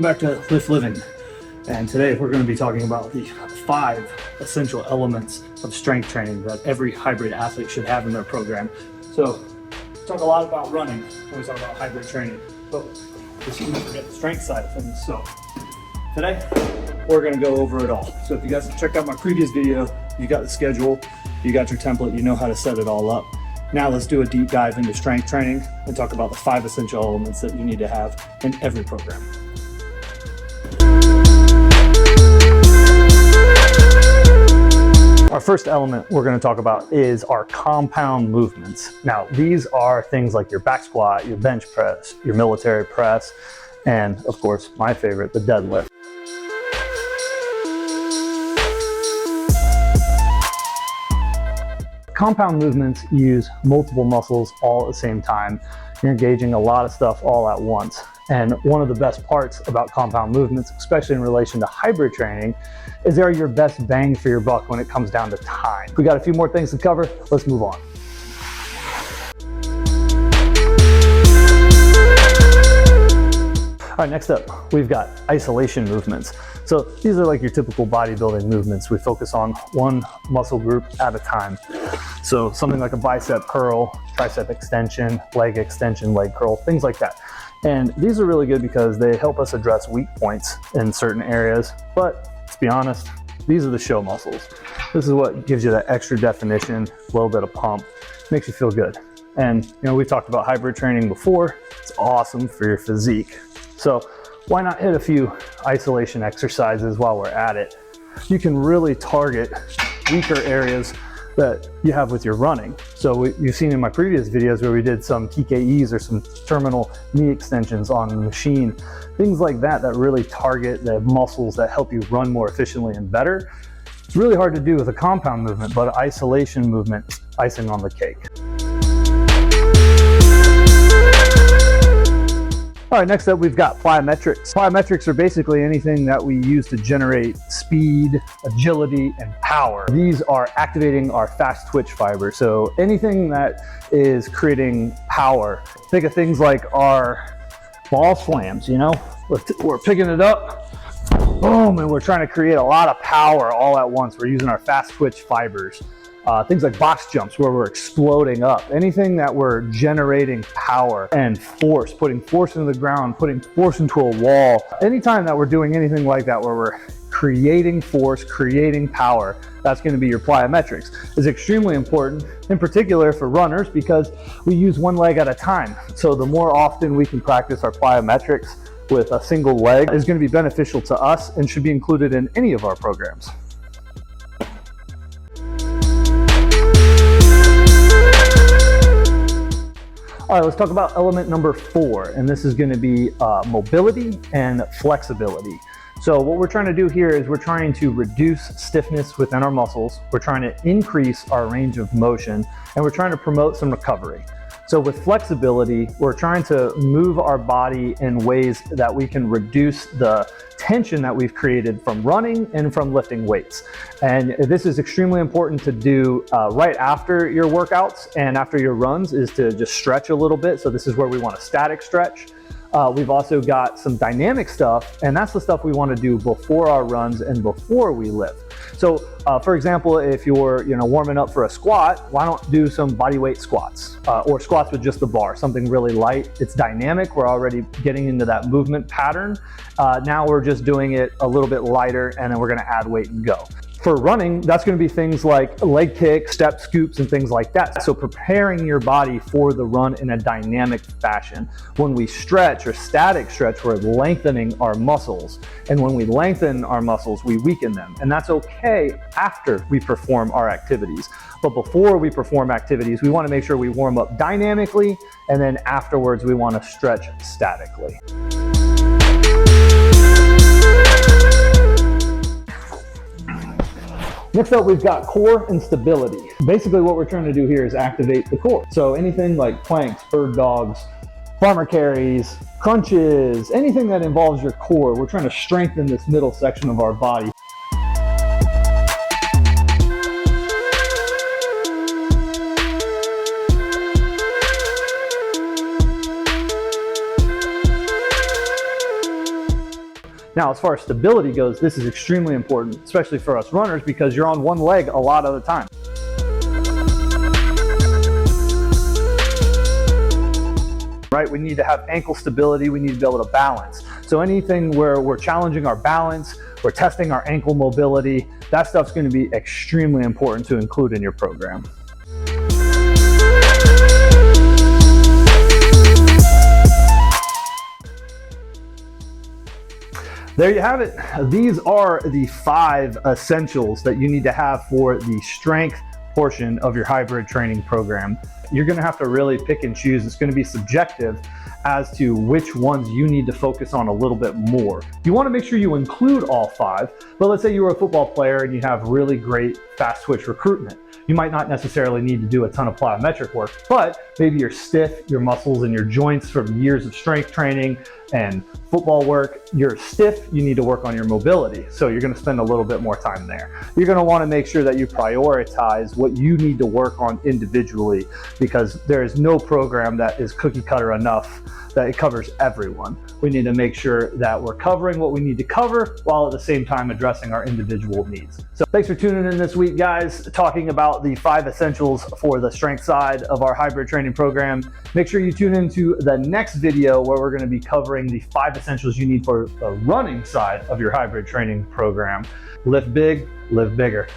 back to Lift Living, and today we're going to be talking about the 5 essential elements of strength training that every hybrid athlete should have in their program. So we talk a lot about running when we talk about hybrid training, but we shouldn't forget the strength side of things. So today we're going to go over it all. So if you guys have checked out my previous video, you got the schedule, you got your template, you know how to set it all up. Now let's do a deep dive into strength training and talk about the 5 essential elements that you need to have in every program. Our first element we're going to talk about is our compound movements. Now, these are things like your back squat, your bench press, your military press, and of course, my favorite, the deadlift. Compound movements use multiple muscles all at the same time. You're engaging a lot of stuff all at once. And one of the best parts about compound movements, especially in relation to hybrid training, is they're your best bang for your buck when it comes down to time. We got a few more things to cover. Let's move on. All right, next up, we've got isolation movements. So these are like your typical bodybuilding movements. We focus on one muscle group at a time. So something like a bicep curl, tricep extension, leg curl, things like that. And these are really good because they help us address weak points in certain areas. But let's be honest, these are the show muscles. This is what gives you that extra definition, a little bit of pump, makes you feel good. And you know, we've talked about hybrid training before. It's awesome for your physique. So why not hit a few isolation exercises while we're at it? You can really target weaker areas that you have with your running. So you've seen in my previous videos where we did some TKEs or some terminal knee extensions on the machine, things like that that really target the muscles that help you run more efficiently and better. It's really hard to do with a compound movement, but an isolation movement, icing on the cake. All right, next up we've got plyometrics. Plyometrics are basically anything that we use to generate speed, agility, and power. These are activating our fast twitch fiber. So anything that is creating power. Think of things like our ball slams, you know? We're picking it up, boom, and we're trying to create a lot of power all at once. We're using our fast twitch fibers. Things like box jumps where we're exploding up. Anything that we're generating power and force, putting force into the ground, putting force into a wall. Anytime that we're doing anything like that where we're creating force, creating power, that's going to be your plyometrics. It's extremely important, in particular for runners, because we use one leg at a time. So the more often we can practice our plyometrics with a single leg is going to be beneficial to us and should be included in any of our programs. All right, let's talk about element number 4, and this is going to be mobility and flexibility. So what we're trying to do here is we're trying to reduce stiffness within our muscles, we're trying to increase our range of motion, and we're trying to promote some recovery. So with flexibility, we're trying to move our body in ways that we can reduce the tension that we've created from running and from lifting weights. And this is extremely important to do right after your workouts and after your runs, is to just stretch a little bit. So this is where we want a static stretch. We've also got some dynamic stuff, and that's the stuff we want to do before our runs and before we lift. So for example, if you're warming up for a squat, why don't do some body weight squats or squats with just the bar, something really light. It's dynamic. We're already getting into that movement pattern. Now we're just doing it a little bit lighter, and then we're going to add weight and go. For running, that's going to be things like leg kicks, step scoops, and things like that. So preparing your body for the run in a dynamic fashion. When we stretch or static stretch, we're lengthening our muscles. And when we lengthen our muscles, we weaken them. And that's okay after we perform our activities. But before we perform activities, we want to make sure we warm up dynamically, and then afterwards we want to stretch statically. Next up, we've got core and stability. Basically what we're trying to do here is activate the core. So anything like planks, bird dogs, farmer carries, crunches, anything that involves your core, we're trying to strengthen this middle section of our body. Now, as far as stability goes, this is extremely important, especially for us runners, because you're on one leg a lot of the time. Right? We need to have ankle stability. We need to be able to balance. So anything where we're challenging our balance, we're testing our ankle mobility, that stuff's going to be extremely important to include in your program. There you have it. These are the 5 essentials that you need to have for the strength portion of your hybrid training program. You're going to have to really pick and choose. It's going to be subjective as to which ones you need to focus on a little bit more. You want to make sure you include all 5, but let's say you were a football player and you have really great fast twitch recruitment. You might not necessarily need to do a ton of plyometric work, but maybe you're stiff, your muscles and your joints from years of strength training and football work, you're stiff, you need to work on your mobility. So you're going to spend a little bit more time there. You're going to want to make sure that you prioritize what you need to work on individually, because there is no program that is cookie cutter enough that it covers everyone. We need to make sure that we're covering what we need to cover while at the same time addressing our individual needs. So thanks for tuning in this week, guys, talking about the 5 essentials for the strength side of our hybrid training program. Make sure you tune into the next video where we're going to be covering the 5 essentials you need for the running side of your hybrid training program. Lift big, live bigger.